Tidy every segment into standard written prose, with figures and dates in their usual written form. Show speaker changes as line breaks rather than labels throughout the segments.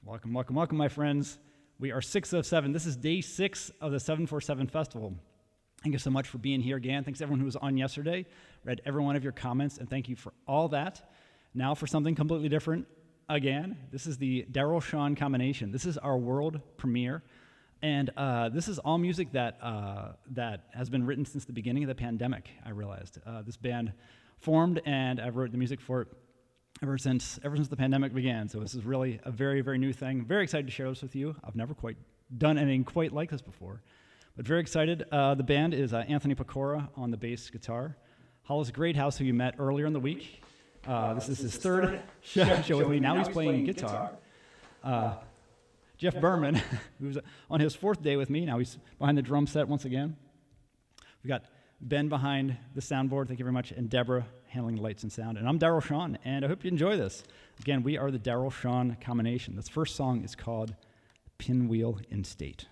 Welcome, welcome, welcome, my friends. We are 6 of 7. This is day 6 of the 747 Festival. Thank you so much for being here again. Thanks to everyone who was on yesterday. Read every one of your comments, and thank you for all that. Now for something completely different again. This is the Daryl Shawn combination. This is our world premiere, and this is all music that has been written since the beginning of the pandemic, I realized. This band formed, and I wrote the music for it ever since the pandemic began. So this is really a very, very new thing. Very excited to share this with you. I've never quite done anything quite like this before, but very excited. The band is Anthony Pecora on the bass guitar, Hollis Greathouse, who you met earlier in the week. This is his third show with me. Now he's playing guitar. Jeff Berman, who's on his 4th day with me. Now he's behind the drum set once again. We got Ben behind the soundboard, thank you very much, and Deborah handling the lights and sound. And I'm Daryl Shawn, and I hope you enjoy this. Again, we are the Daryl Shawn combination. This first song is called Pinwheel in State.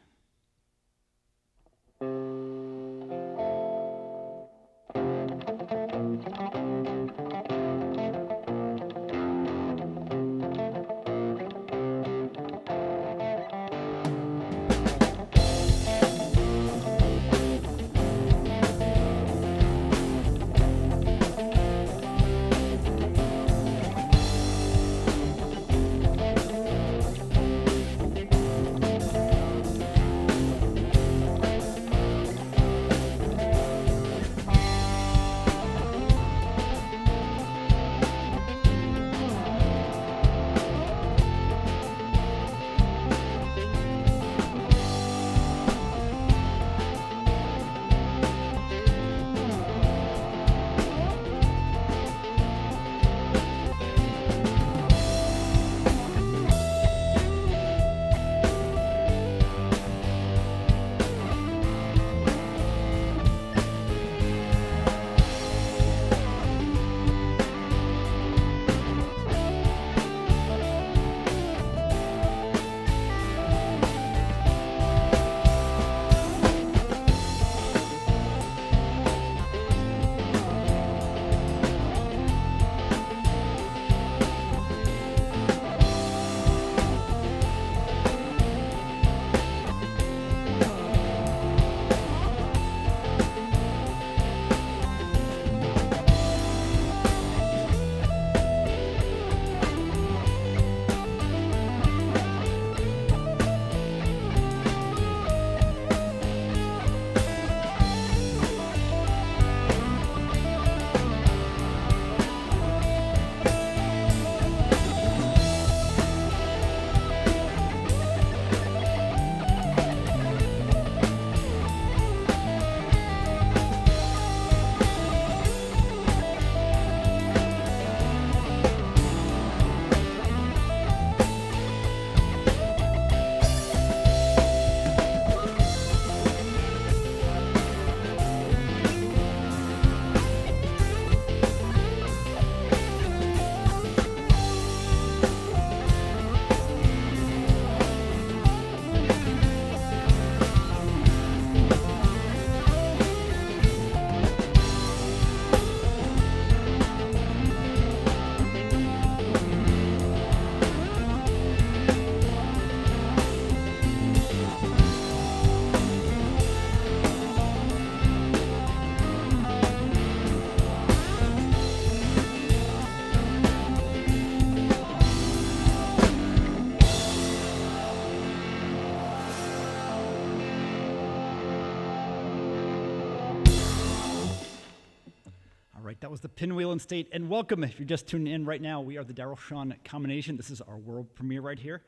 That was the Pinwheel in State, and welcome if you're just tuning in right now. We are the Daryl Shawn combination. This is our world premiere right here.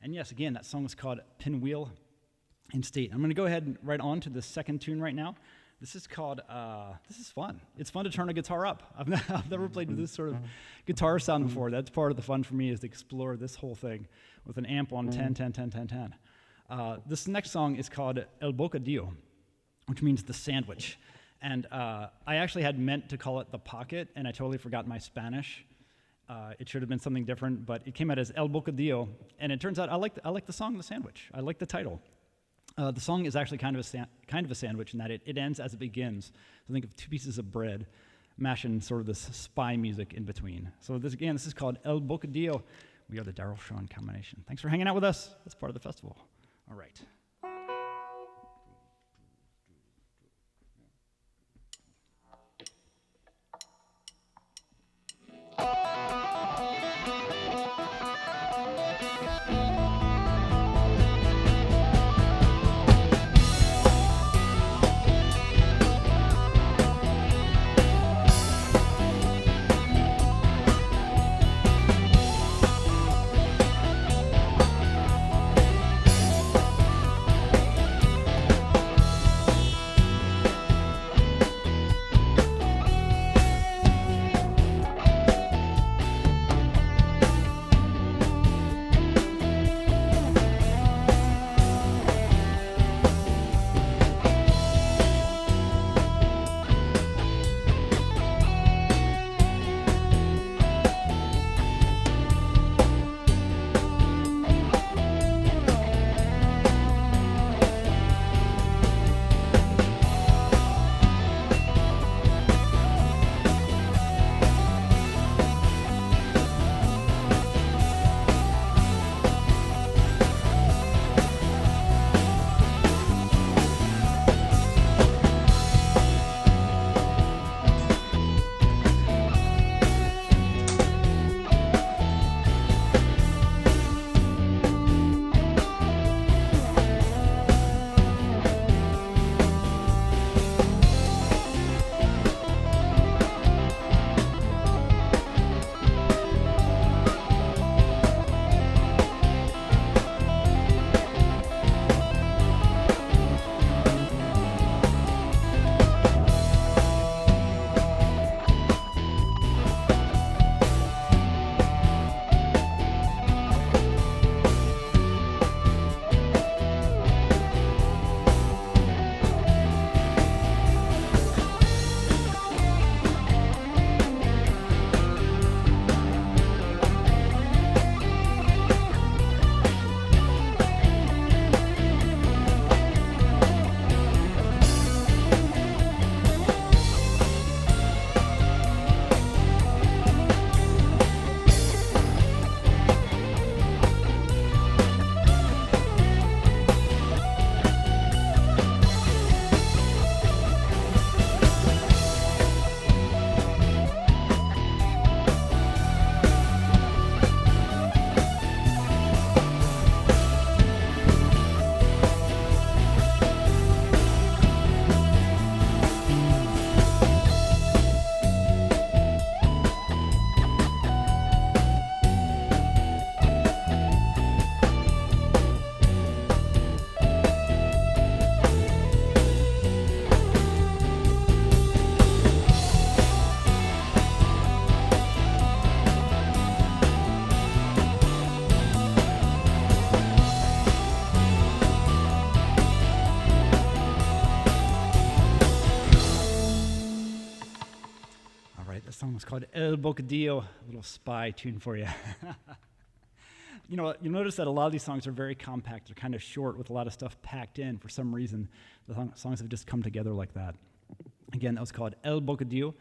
And yes, again, that song is called Pinwheel in State. I'm going to go ahead and right on to the second tune right now. This is called, this is fun. It's fun to turn a guitar up. I've never played with this sort of guitar sound before. That's part of the fun for me, is to explore this whole thing with an amp on 10, 10, 10, 10, 10. This next song is called El Bocadillo, which means the sandwich. And I actually had meant to call it The Pocket, and I totally forgot my Spanish. It should have been something different, but it came out as El Bocadillo, and it turns out I like the song The Sandwich. I like the title. The song is actually kind of a sandwich in that it ends as it begins. So think of two pieces of bread, mashing sort of this spy music in between. So this is called El Bocadillo We are the Daryl Shawn combination. Thanks for hanging out with us. That's part of the festival. All right. Song was called El Bocadillo, a little spy tune for you. You know, you'll notice that a lot of these songs are very compact. They're kind of short with a lot of stuff packed in. For some reason, the songs have just come together like that. Again, that was called El Bocadillo.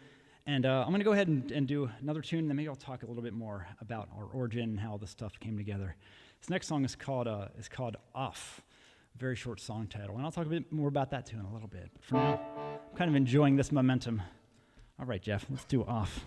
And I'm going to go ahead and do another tune, and then maybe I'll talk a little bit more about our origin and how this stuff came together. This next song is called Off. Very short song title. And I'll talk a bit more about that too in a little bit. But for now, I'm kind of enjoying this momentum. All right, Jeff, let's do Off.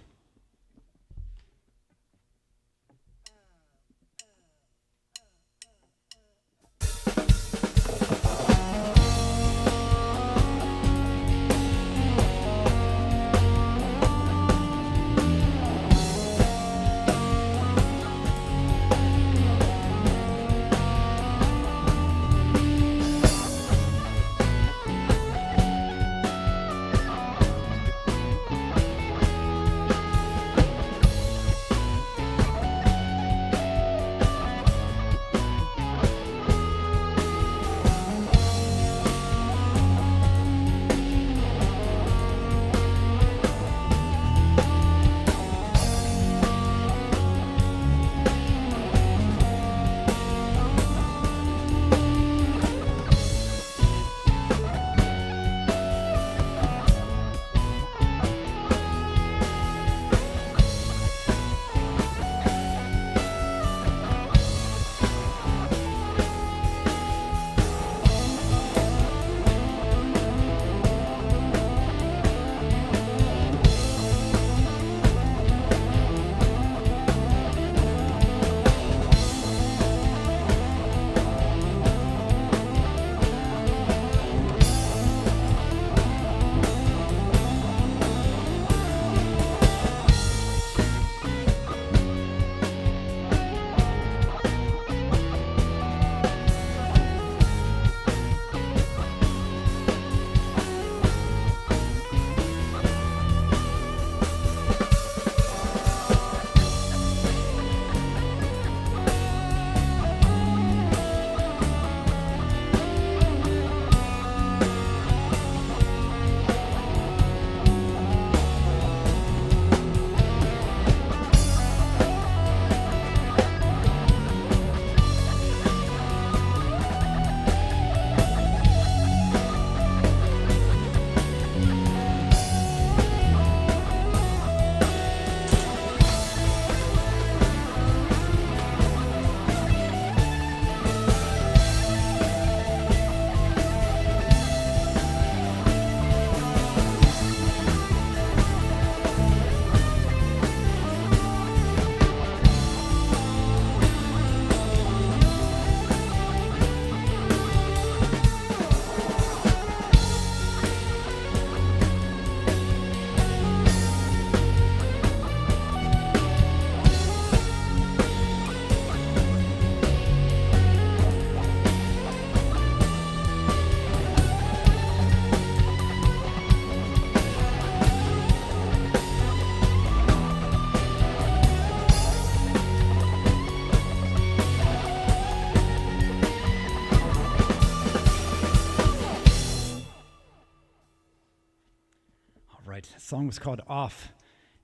song was called Off,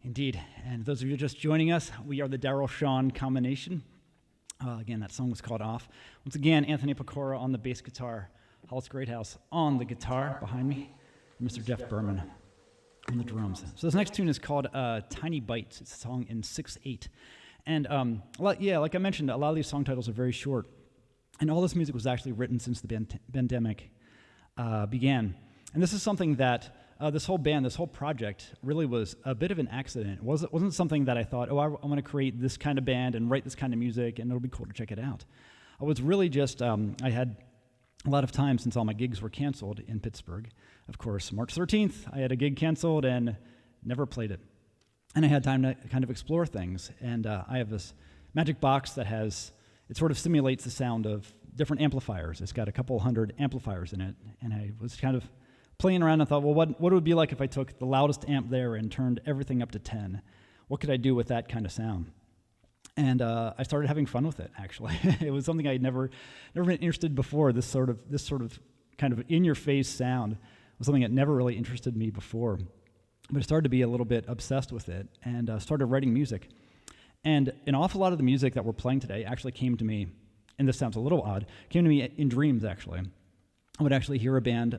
indeed. And those of you just joining us, we are the Daryl Shawn combination. Again, that song was called Off. Once again, Anthony Pecora on the bass guitar, Hollis Greathouse on the guitar behind me, and Mr. Jeff Berman on the drums. So this next tune is called Tiny Bites. It's a song in 6/8. And like I mentioned, a lot of these song titles are very short. And all this music was actually written since the pandemic began. And this is something that this whole band, this whole project, really was a bit of an accident. It wasn't something that I thought, I want to create this kind of band and write this kind of music, and it'll be cool to check it out. I was really just, I had a lot of time since all my gigs were canceled in Pittsburgh. Of course, March 13th, I had a gig canceled and never played it. And I had time to kind of explore things. And I have this magic box that it sort of simulates the sound of different amplifiers. It's got a couple hundred amplifiers in it. And I was kind of playing around and thought, well, what would it be like if I took the loudest amp there and turned everything up to 10? What could I do with that kind of sound? And I started having fun with it, actually. It was something I'd never been interested before. This sort of kind of in-your-face sound was something that never really interested me before. But I started to be a little bit obsessed with it and started writing music. And an awful lot of the music that we're playing today actually came to me, and this sounds a little odd, came to me in dreams, actually. I would actually hear a band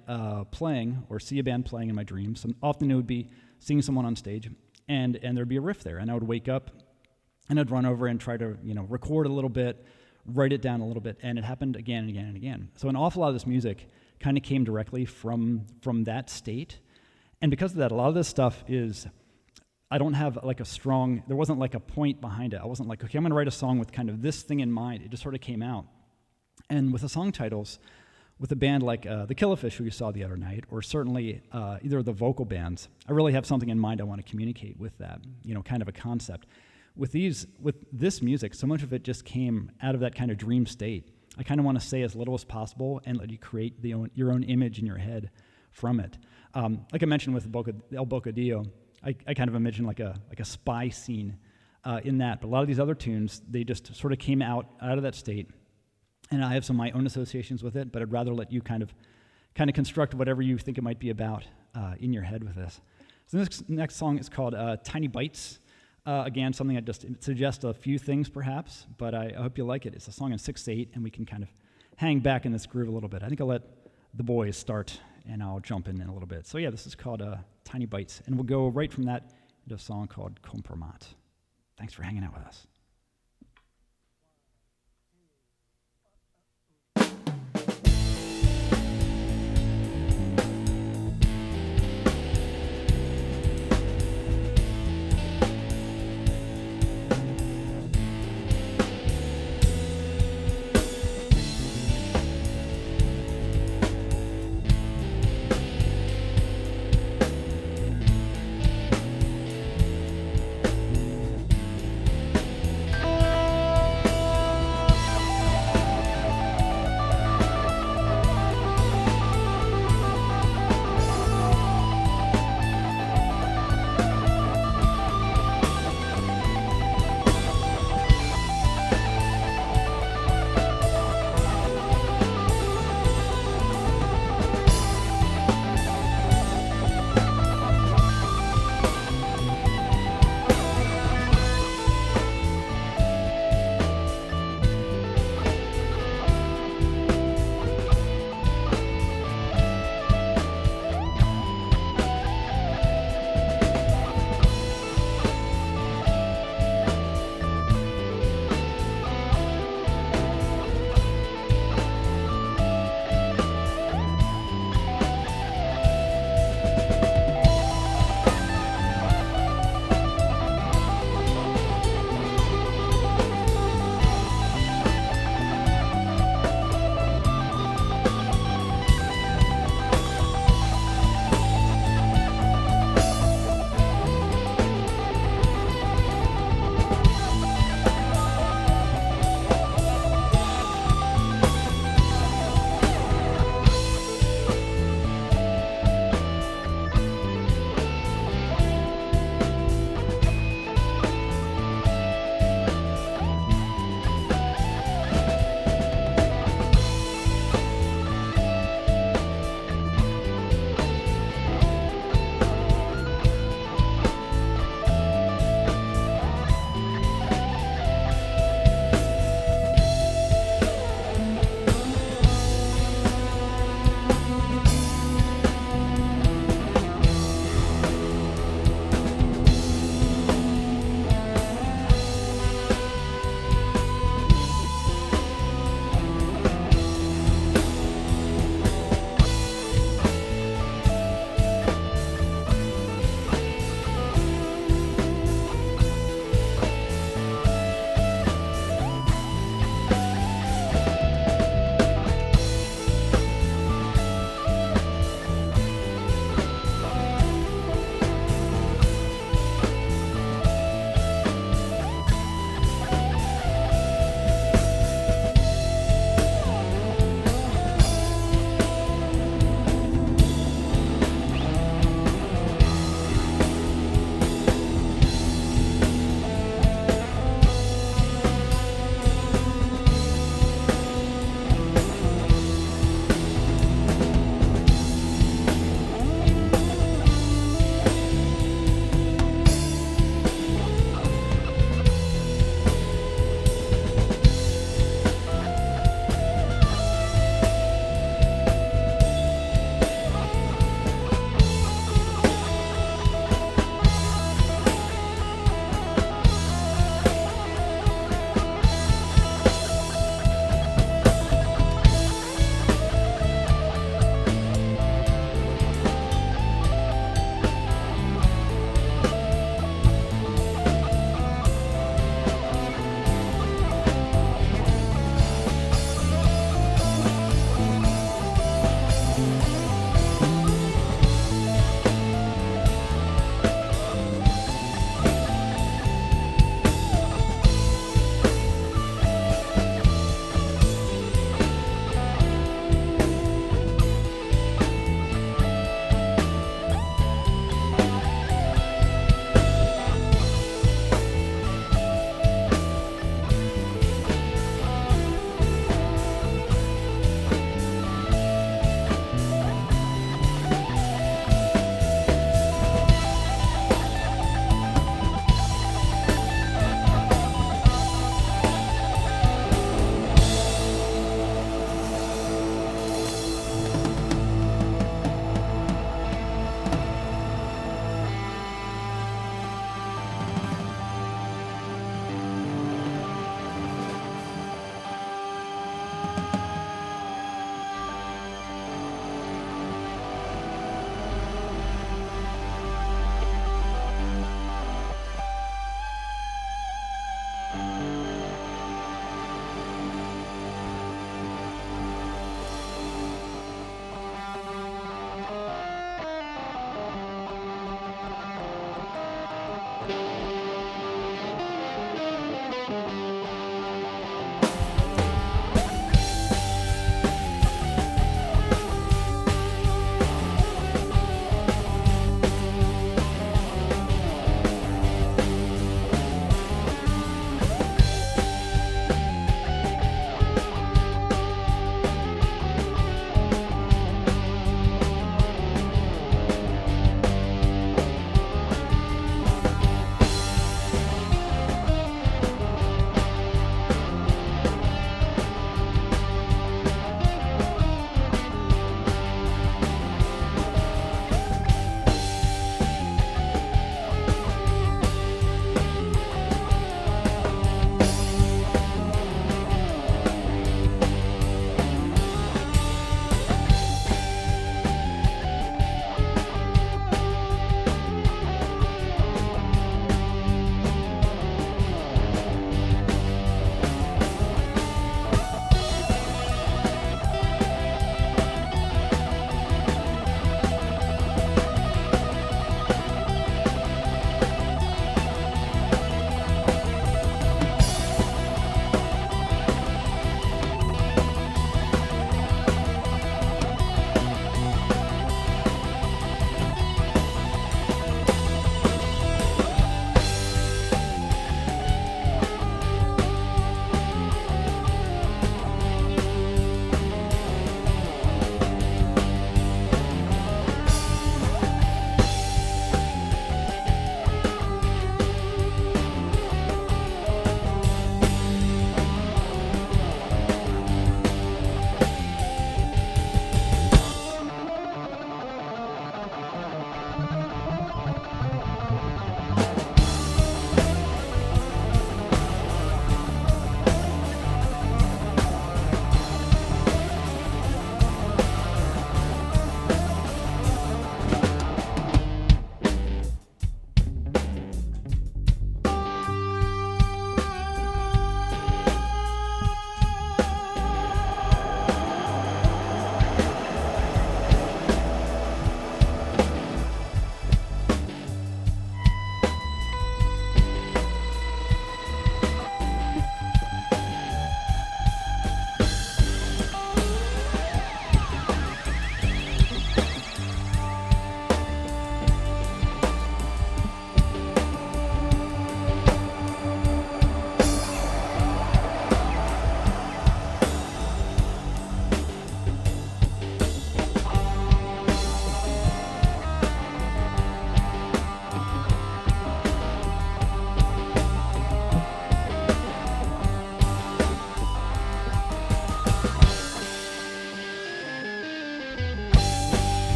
playing or see a band playing in my dreams. And often it would be seeing someone on stage, and there'd be a riff there. And I would wake up, and I'd run over and try to record a little bit, write it down a little bit, and it happened again and again and again. So an awful lot of this music kind of came directly from that state. And because of that, a lot of this stuff is, I don't have there wasn't like a point behind it. I wasn't like, okay, I'm going to write a song with kind of this thing in mind. It just sort of came out. And with the song titles, with a band like the Killifish, who you saw the other night, or certainly either of the vocal bands, I really have something in mind I want to communicate with that, kind of a concept. With this music, so much of it just came out of that kind of dream state. I kind of want to say as little as possible and let you create your own image in your head from it. Like I mentioned with El Bocadillo, I kind of imagine like a spy scene in that. But a lot of these other tunes, they just sort of came out of that state. And I have some of my own associations with it, but I'd rather let you kind of construct whatever you think it might be about in your head with this. So this next song is called Tiny Bites. Again, something I just suggest a few things perhaps, but I hope you like it. It's a song in 6/8, and we can kind of hang back in this groove a little bit. I think I'll let the boys start, and I'll jump in a little bit. So yeah, this is called Tiny Bites, and we'll go right from that into a song called Kompromat. Thanks for hanging out with us.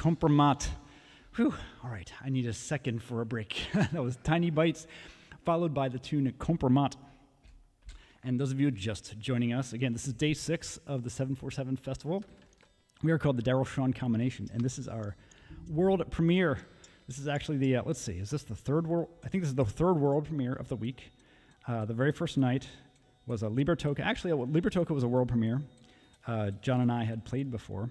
Kompromat. Whew, all right, I need a second for a break. That was Tiny Bites, followed by the tune Kompromat. And those of you just joining us, again, this is day 6 of the 747 Festival. We are called the Daryl Shawn Combination, and this is our world premiere. This is actually the, let's see, is this the third world? I think this is the third world premiere of the week. The very first night was a Libertoka. Actually, Libertoka was a world premiere. John and I had played before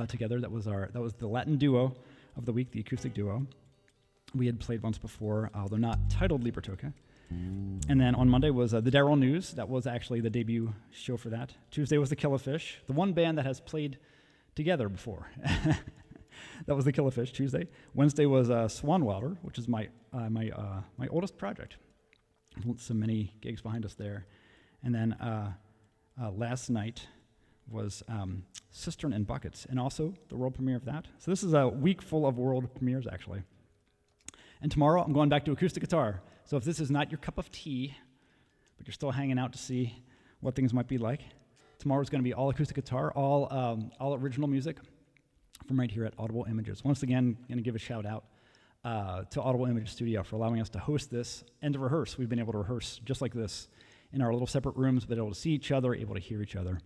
together. That was the Latin duo of the week, the acoustic duo. We had played once before, although not titled Libertoka. And then on Monday was the Daryl News. That was actually the debut show for that. Tuesday was the Killerfish, the one band that has played together before. That was the Killerfish Tuesday. Wednesday was Swanwilder, which is my oldest project. So many gigs behind us there. And then last night was Cistern and Buckets, and also the world premiere of that. So this is a week full of world premieres, actually. And tomorrow I'm going back to acoustic guitar. So if this is not your cup of tea, but you're still hanging out to see what things might be like, tomorrow's going to be all acoustic guitar, all original music from right here at Audible Images. Once again, going to give a shout out to Audible Images Studio for allowing us to host this and to rehearse. We've been able to rehearse just like this in our little separate rooms, but able to see each other, able to hear each other.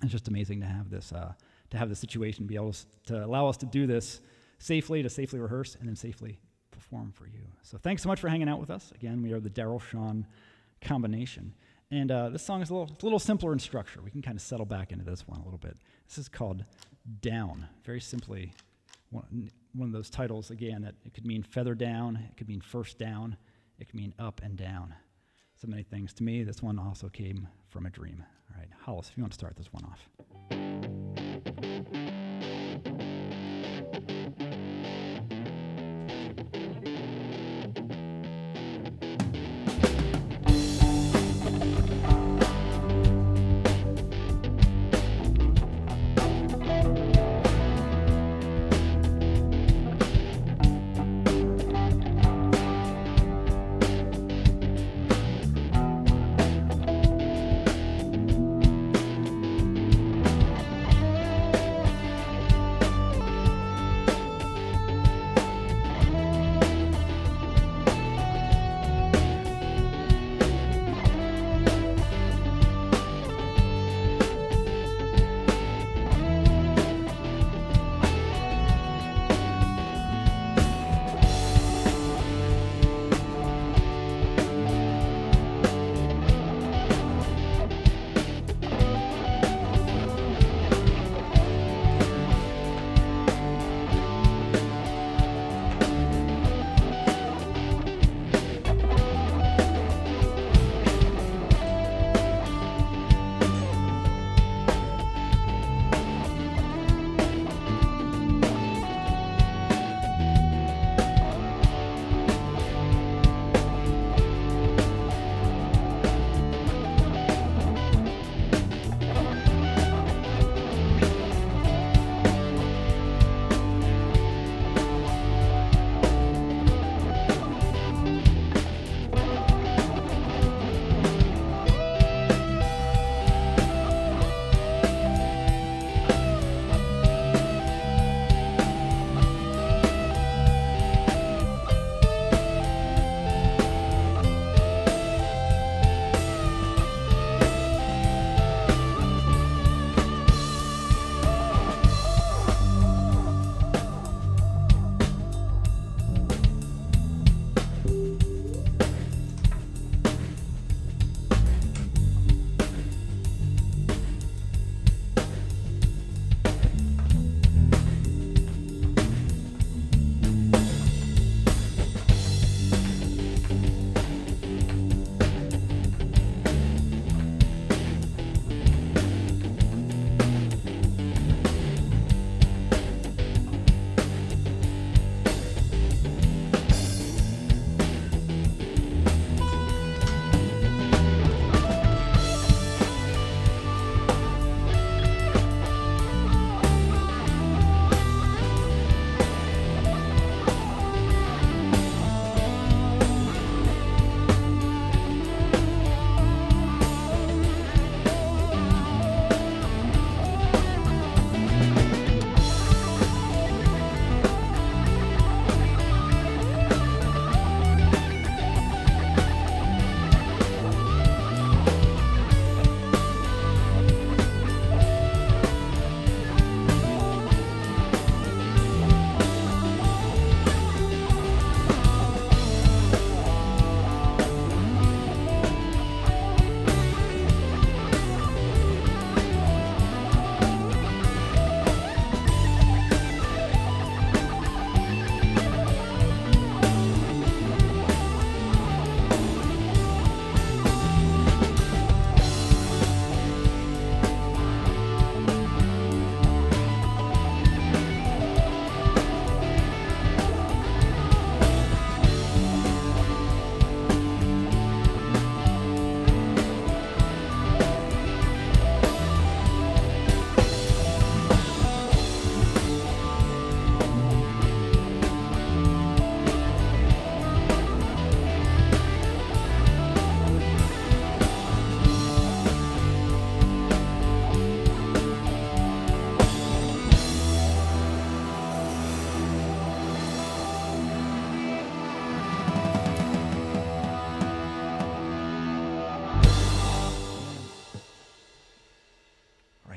It's just amazing to have this situation, be able to allow us to do this safely, to safely rehearse, and then safely perform for you. So thanks so much for hanging out with us. Again, we are the Daryl Shawn Combination. And this song is a little simpler in structure. We can kind of settle back into this one a little bit. This is called Down. Very simply, one of those titles, again, that it could mean feather down, it could mean first down, it could mean up and down. So many things. To me, this one also came from a dream. All right, Hollis, if you want to start this one off.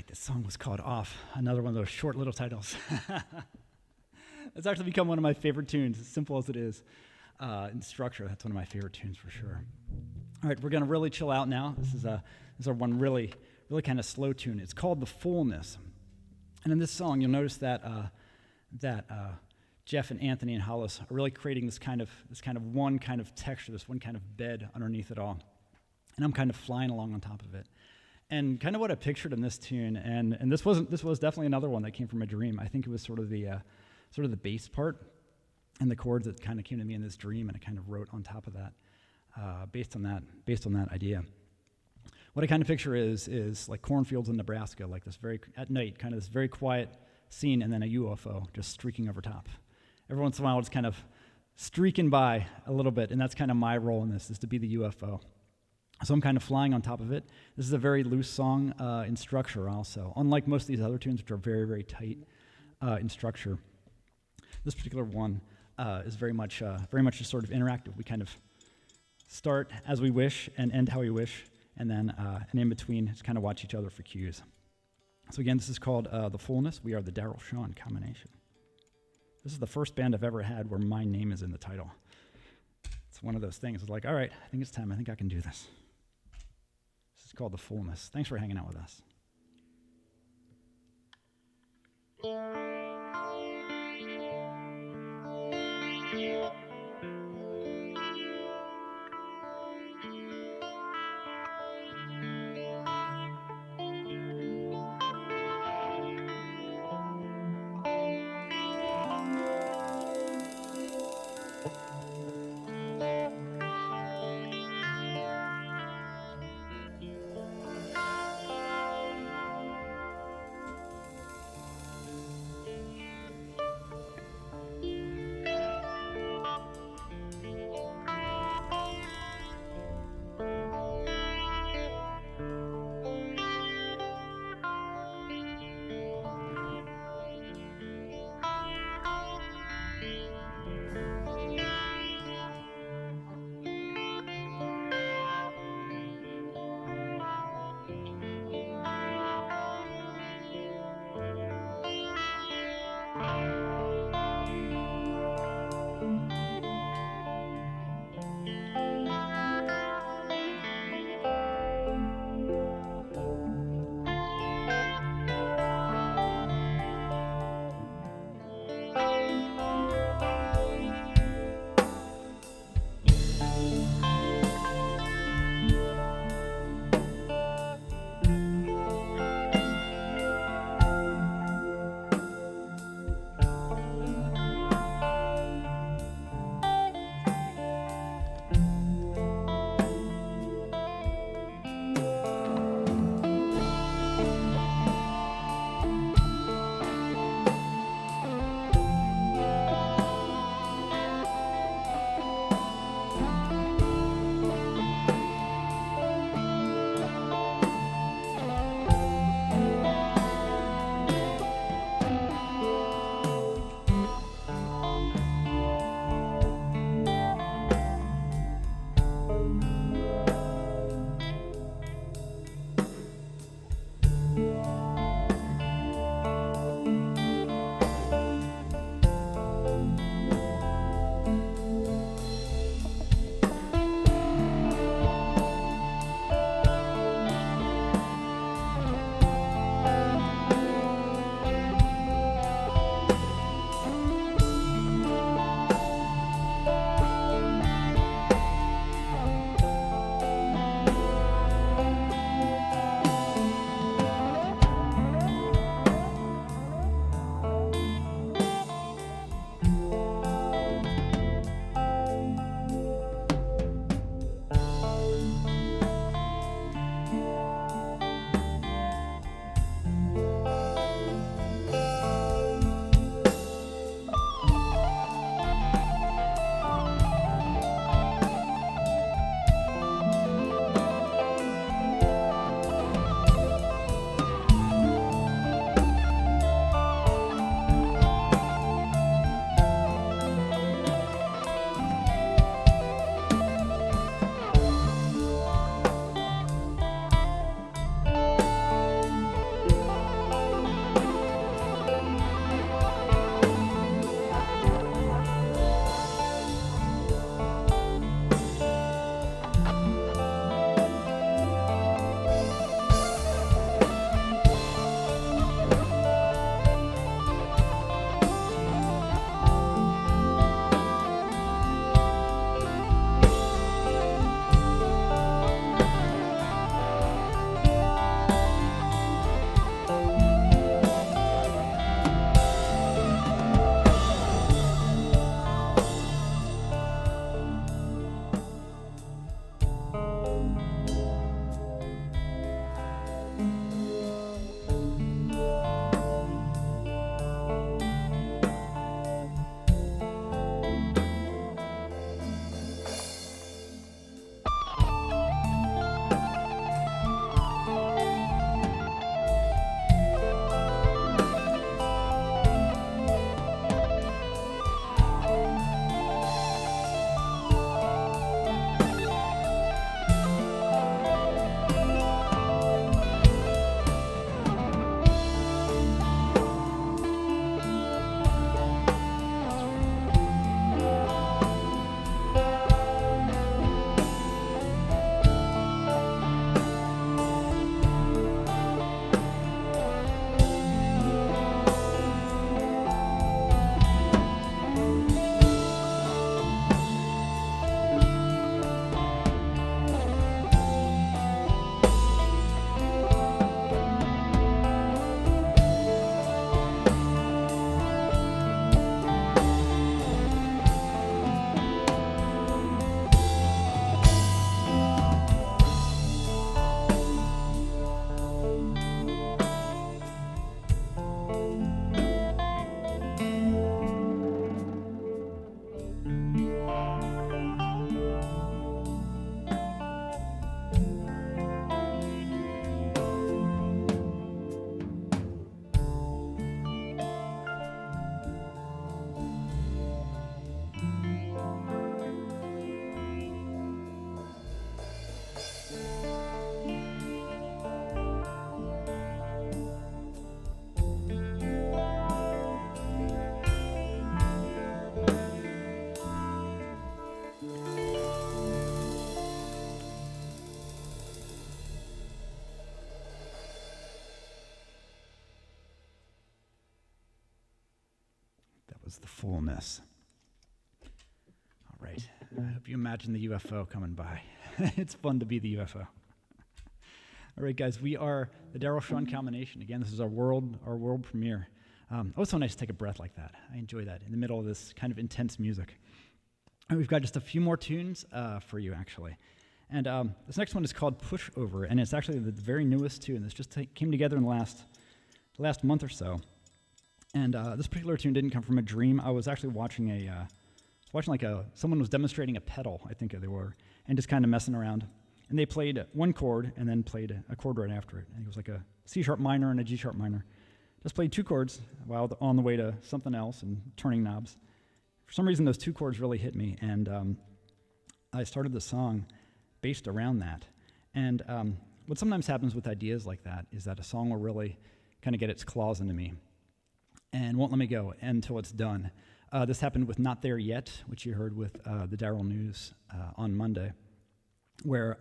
right, this song was called Off, another one of those short little titles. It's actually become one of my favorite tunes, as simple as it is. In structure, that's one of my favorite tunes for sure. All right, we're going to really chill out now. This is our one really kind of slow tune. It's called The Fullness. And in this song, you'll notice that Jeff and Anthony and Hollis are really creating this kind of one kind of texture, this one kind of bed underneath it all. And I'm kind of flying along on top of it. And kind of what I pictured in this tune, and this was definitely another one that came from a dream. I think it was sort of the bass part and the chords that kind of came to me in this dream, and I kind of wrote on top of that, based on that idea. What I kind of picture is like cornfields in Nebraska, like this at night, kind of this very quiet scene, and then a UFO just streaking over top. Every once in a while, it's kind of streaking by a little bit, and that's kind of my role in this, is to be the UFO. So I'm kind of flying on top of it. This is a very loose song in structure also, unlike most of these other tunes, which are very, very tight in structure. This particular one is very much just sort of interactive. We kind of start as we wish and end how we wish, and then and in between, just kind of watch each other for cues. So again, this is called The Fullness. We are the Daryl Shawn combination. This is the first band I've ever had where my name is in the title. It's one of those things. It's like, all right, I think it's time. I think I can do this. This is called The Fullness. Thanks for hanging out with us. was the Fullness. All right. I hope you imagine the UFO coming by. It's fun to be the UFO. All right, guys, we are the Daryl Shawn combination. Again, this is our world premiere. It's so nice to take a breath like that. I enjoy that in the middle of this kind of intense music. And we've got just a few more tunes for you, actually. And this next one is called Pushover, and it's actually the very newest tune. This just came together in the last month or so. And this particular tune didn't come from a dream. I was actually watching someone was demonstrating a pedal, I think they were, and just kind of messing around. And they played one chord and then played a chord right after it. I think it was like a C-sharp minor and a G-sharp minor. Just played two chords while on the way to something else and turning knobs. For some reason, those two chords really hit me, and I started the song based around that. And what sometimes happens with ideas like that is that a song will really kind of get its claws into me and won't let me go until it's done. This happened with Not There Yet, which you heard with the Daryl News on Monday, where,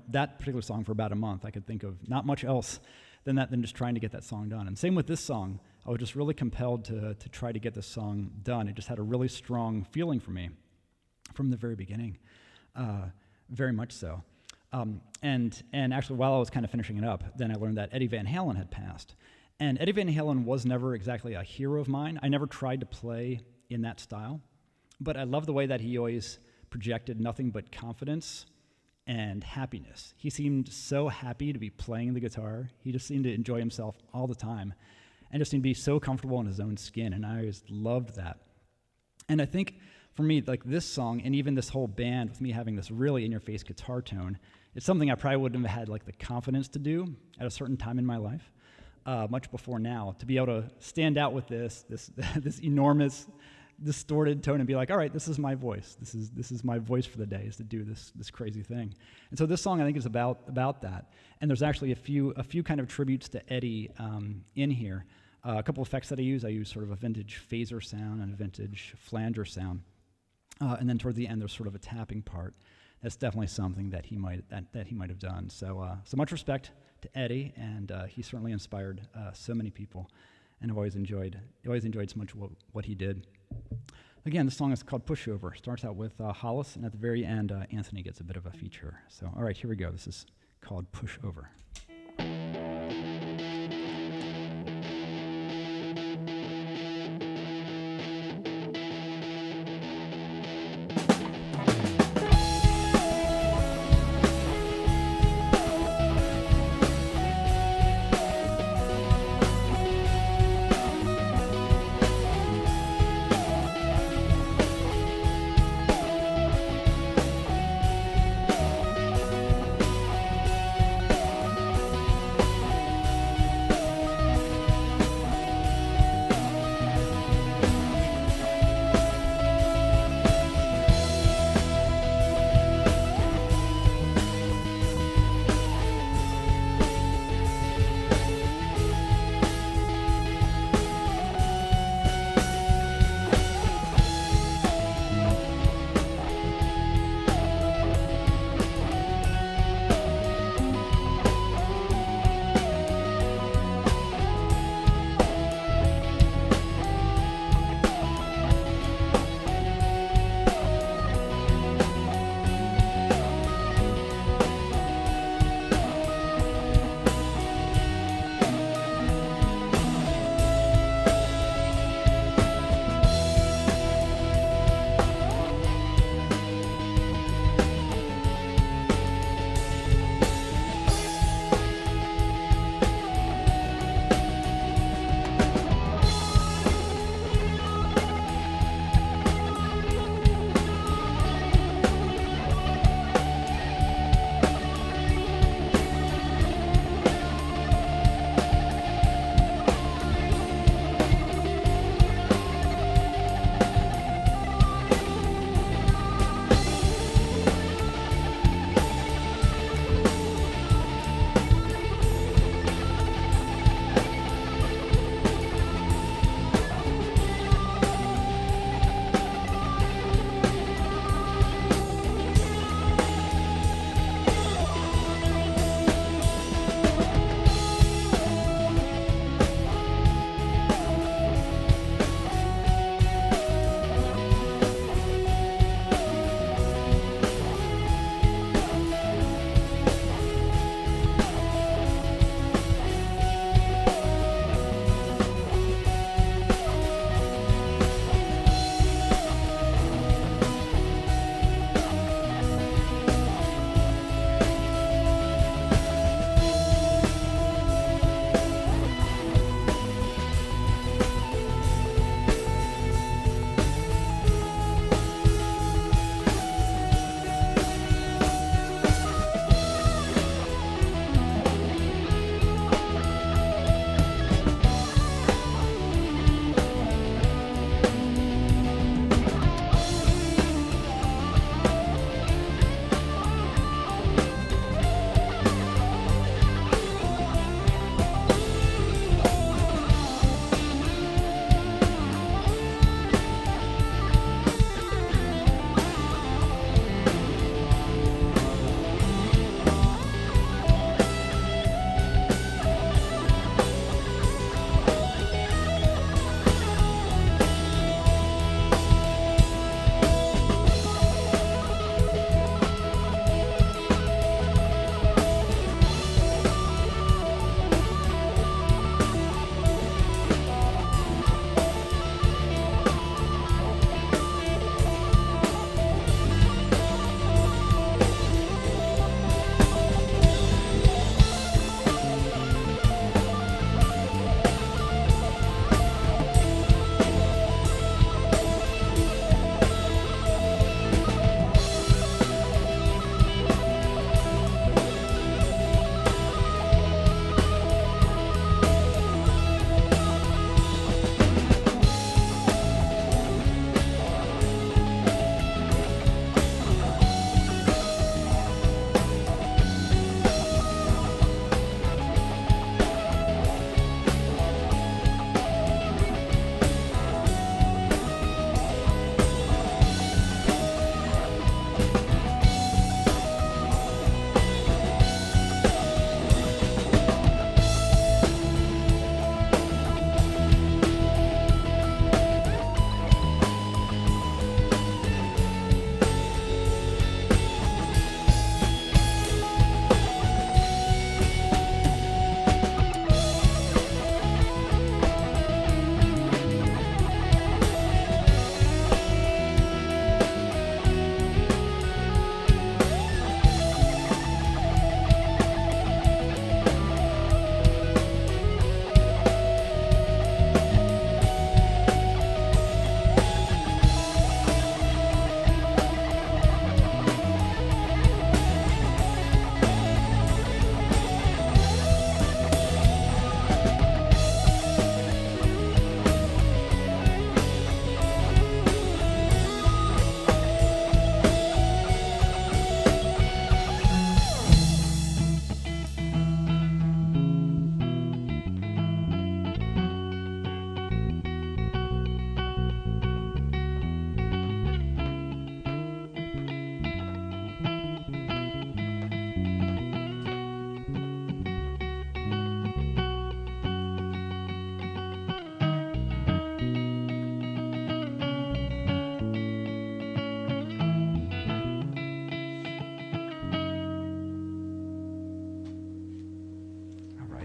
that particular song for about a month, I could think of not much else than just trying to get that song done. And same with this song. I was just really compelled to try to get this song done. It just had a really strong feeling for me from the very beginning, very much so. And actually, while I was kind of finishing it up, then I learned that Eddie Van Halen had passed. And Eddie Van Halen was never exactly a hero of mine. I never tried to play in that style, but I love the way that he always projected nothing but confidence and happiness. He seemed so happy to be playing the guitar. He just seemed to enjoy himself all the time and just seemed to be so comfortable in his own skin, and I always loved that. And I think for me, like this song and even this whole band with me having this really in-your-face guitar tone, it's something I probably wouldn't have had like the confidence to do at a certain time in my life, much before now, to be able to stand out with this enormous distorted tone and be like, all right, this is my voice. This is my voice for the day, is to do this crazy thing. And so this song, I think, is about that. And there's actually a few kind of tributes to Eddie in here. A couple effects that I use sort of a vintage phaser sound and a vintage flanger sound. And then toward the end, there's sort of a tapping part. That's definitely something that he might have done. So much respect to Eddie, and he certainly inspired so many people. And I've always enjoyed so much what he did. Again, the song is called Pushover. Starts out with Hollis, and at the very end, Anthony gets a bit of a feature. So, all right, here we go. This is called Pushover.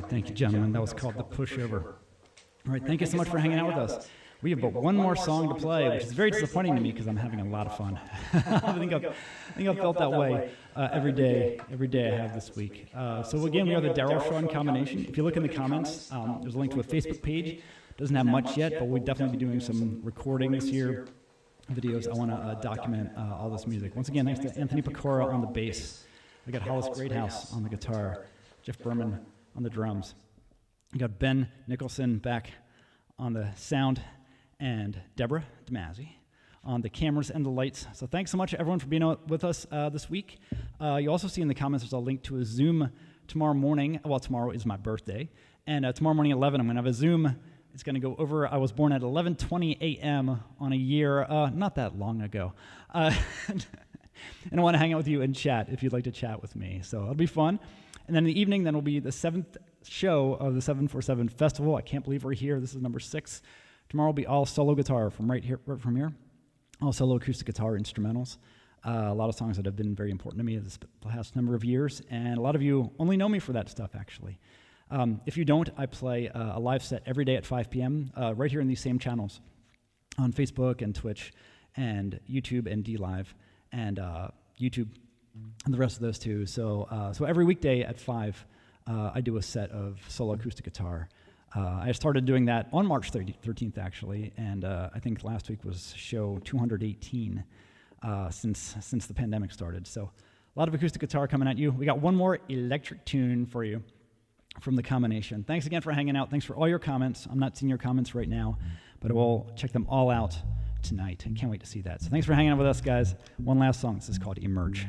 Thank you, gentlemen. That was called The Pushover. All right, thank you so much for hanging out with us. We have but one more song to play, which is very disappointing to me because I'm having a lot of fun. I think I've felt that way every day I have this week. So again, we are the Daryl Shawn combination. If you look in the comments, there's a link to a Facebook page. Doesn't have much yet, but we'll definitely be doing some recording this year, videos. I want to document all this music. Once again, thanks to Anthony Pecora on the bass. We got Hollis Greathouse on the guitar, Jeff Berman on the drums. We got Ben Nicholson back on the sound, and Deborah DeMazzi on the cameras and the lights. So thanks so much, everyone, for being with us this week. You also see in the comments there's a link to a Zoom tomorrow morning. Well, tomorrow is my birthday. And tomorrow morning at 11, I'm going to have a Zoom. It's going to go over, I was born at 11:20 a.m. on a year not that long ago. And I want to hang out with you and chat if you'd like to chat with me. So it'll be fun. And then in the evening, then will be the 7th show of the 747 Festival. I can't believe we're here. This is number 6. Tomorrow will be all solo guitar from right from here. All solo acoustic guitar instrumentals. A lot of songs that have been very important to me this past number of years, and a lot of you only know me for that stuff, actually. If you don't, I play a live set every day at 5 p.m. Right here in these same channels on Facebook and Twitch and YouTube and DLive and YouTube and the rest of those too. So every weekday at 5, I do a set of solo acoustic guitar. I started doing that on March 13th, actually, and I think last week was show 218 since the pandemic started. So a lot of acoustic guitar coming at you. We got one more electric tune for you from the combination. Thanks again for hanging out. Thanks for all your comments. I'm not seeing your comments right now, but I will check them all out tonight. I can't wait to see that. So thanks for hanging out with us, guys. One last song. This is called Emerge.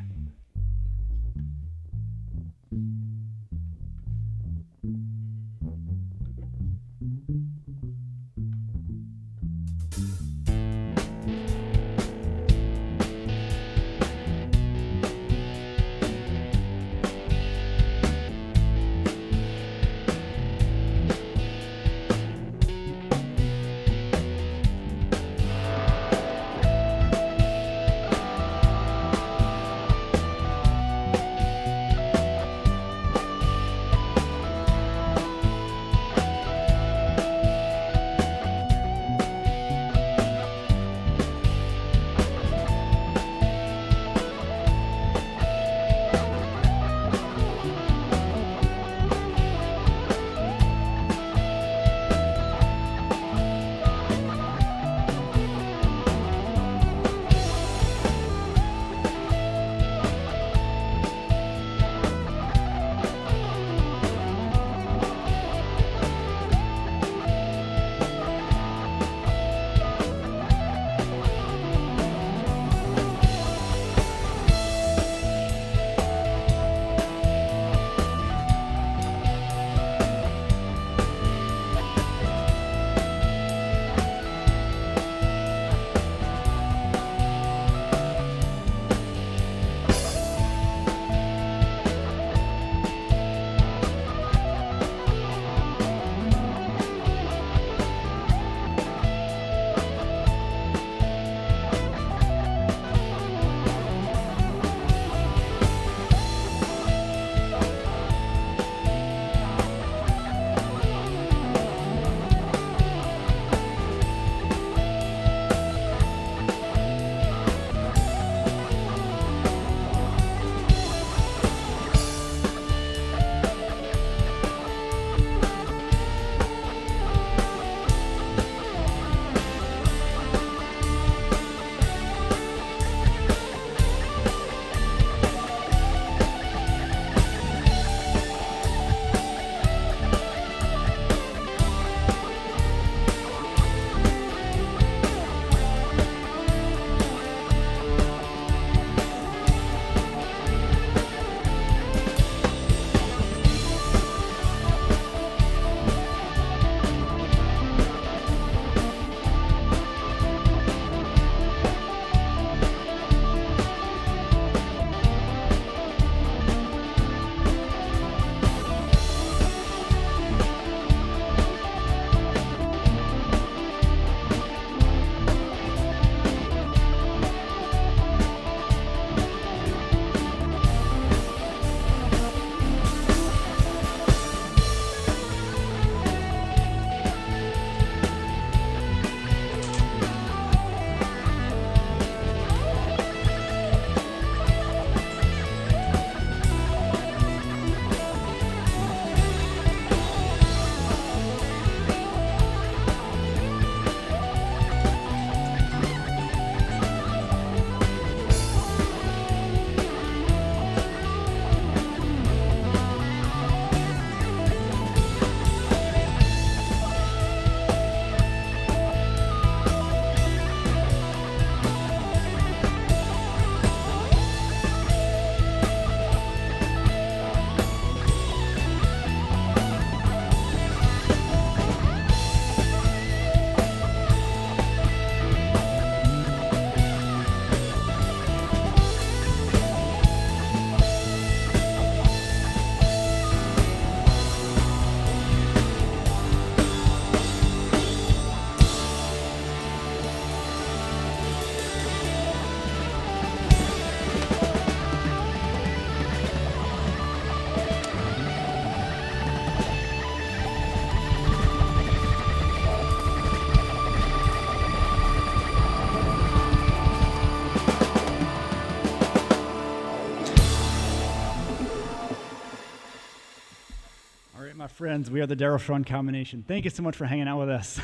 right, my friends, we are the Daryl Shawn combination. Thank you so much for hanging out with us.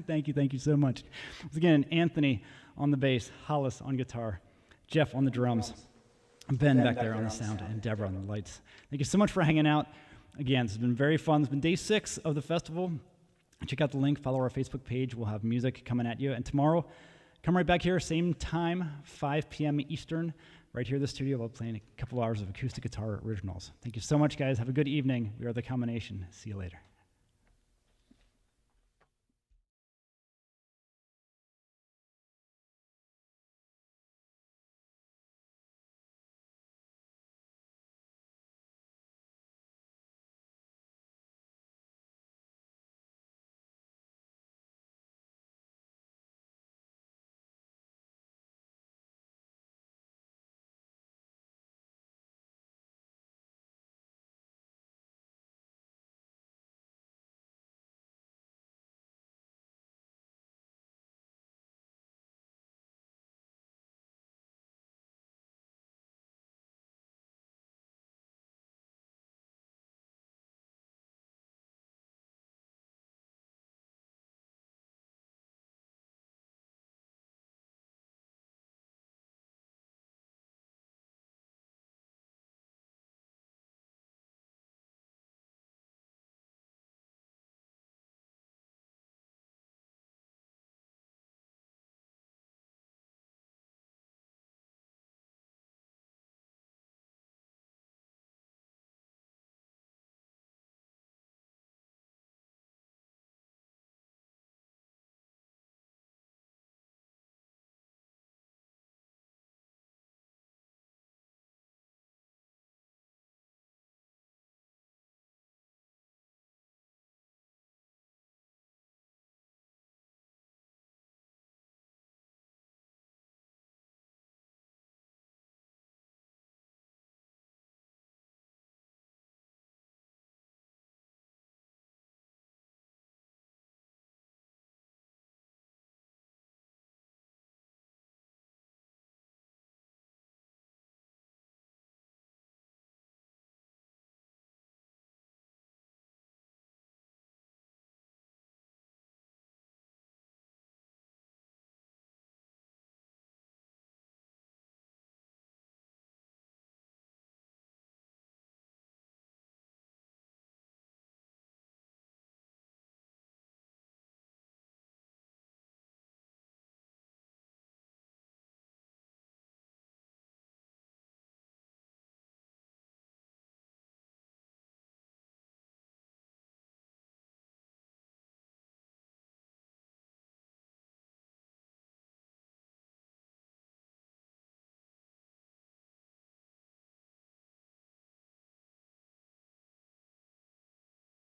Thank you so much. Once again, Anthony on the bass, Hollis on guitar, Jeff on the drums, Ben back there on the sound, and Deborah on the lights. Thank you so much for hanging out. Again, this has been very fun. It's been day 6 of the festival. Check out the link, follow our Facebook page. We'll have music coming at you. And tomorrow, come right back here, same time, 5 p.m. Eastern, right here in the studio. We'll be playing a couple hours of acoustic guitar originals. Thank you so much, guys. Have a good evening. We are the combination. See you later.